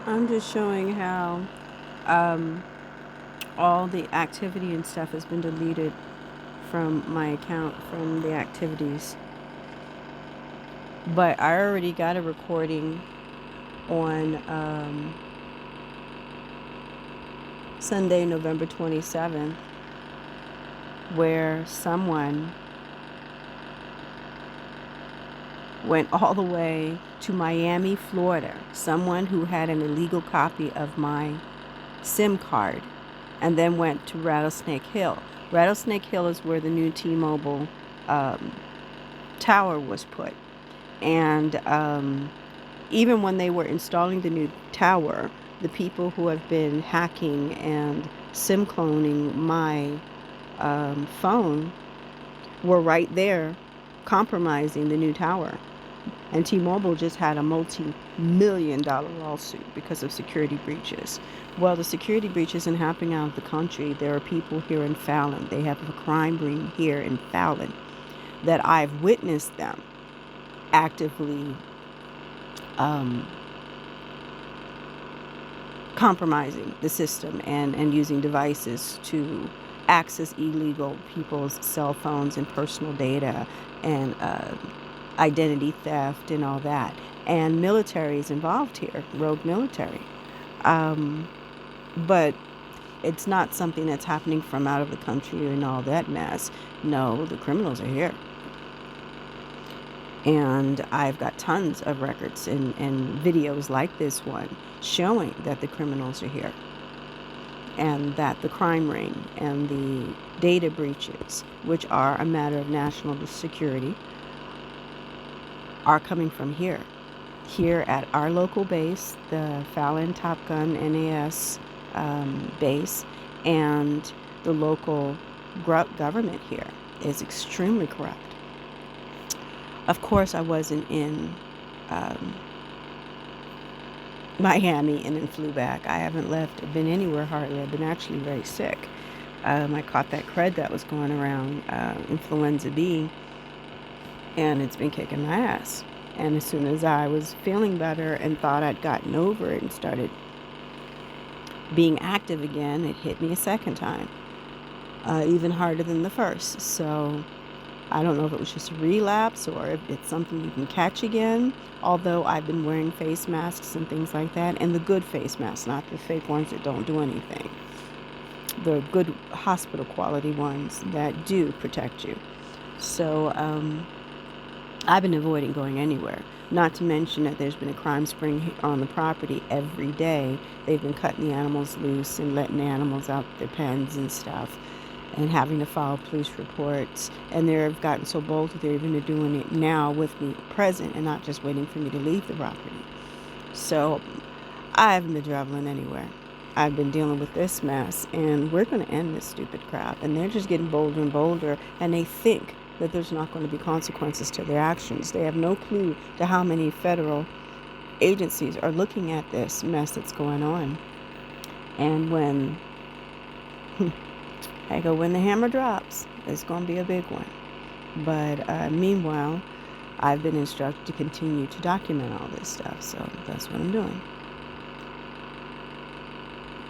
I'm just showing how um, all the activity and stuff has been deleted from my account from the activities. But I already got a recording on Sunday, November 27th, where someone went all the way to Miami, Florida. Someone who had an illegal copy of my SIM card and then went to Rattlesnake Hill. Rattlesnake Hill is where the new T-Mobile tower was put. And even when they were installing the new tower, the people who have been hacking and SIM cloning my phone were right there compromising the new tower. And T-Mobile just had a multi-million-dollar lawsuit because of security breaches. Well, the security breach isn't happening out of the country. There are people here in Fallon. They have a crime ring here in Fallon that I've witnessed them actively compromising the system and using devices to access illegal people's cell phones and personal data and identity theft and all that. And military is involved here, rogue military. But it's not something that's happening from out of the country and all that mess. No, the criminals are here. And I've got tons of records and videos like this one showing that the criminals are here and that the crime ring and the data breaches, which are a matter of national security, are coming from here at our local base, the Fallon Top Gun NAS base, and the local government here is extremely corrupt. Of course, I wasn't in Miami and then flew back. I haven't been anywhere hardly. I've been actually very sick. I caught that crud that was going around, influenza B, and it's been kicking my ass. And as soon as I was feeling better and thought I'd gotten over it and started being active again, it hit me a second time, even harder than the first. So I don't know if it was just a relapse or if it's something you can catch again, although I've been wearing face masks and things like that, and the good face masks, not the fake ones that don't do anything. The good hospital quality ones that do protect you. So I've been avoiding going anywhere. Not to mention that there's been a crime spring on the property every day. They've been cutting the animals loose and letting the animals out their pens and stuff and having to file police reports. And they've gotten so bold that they're even doing it now with me present and not just waiting for me to leave the property. So I haven't been traveling anywhere. I've been dealing with this mess, and we're going to end this stupid crap. And they're just getting bolder and bolder, and they think that there's not going to be consequences to their actions. They have no clue to how many federal agencies are looking at this mess that's going on. And when when the hammer drops, it's going to be a big one. But meanwhile, I've been instructed to continue to document all this stuff, so that's what I'm doing.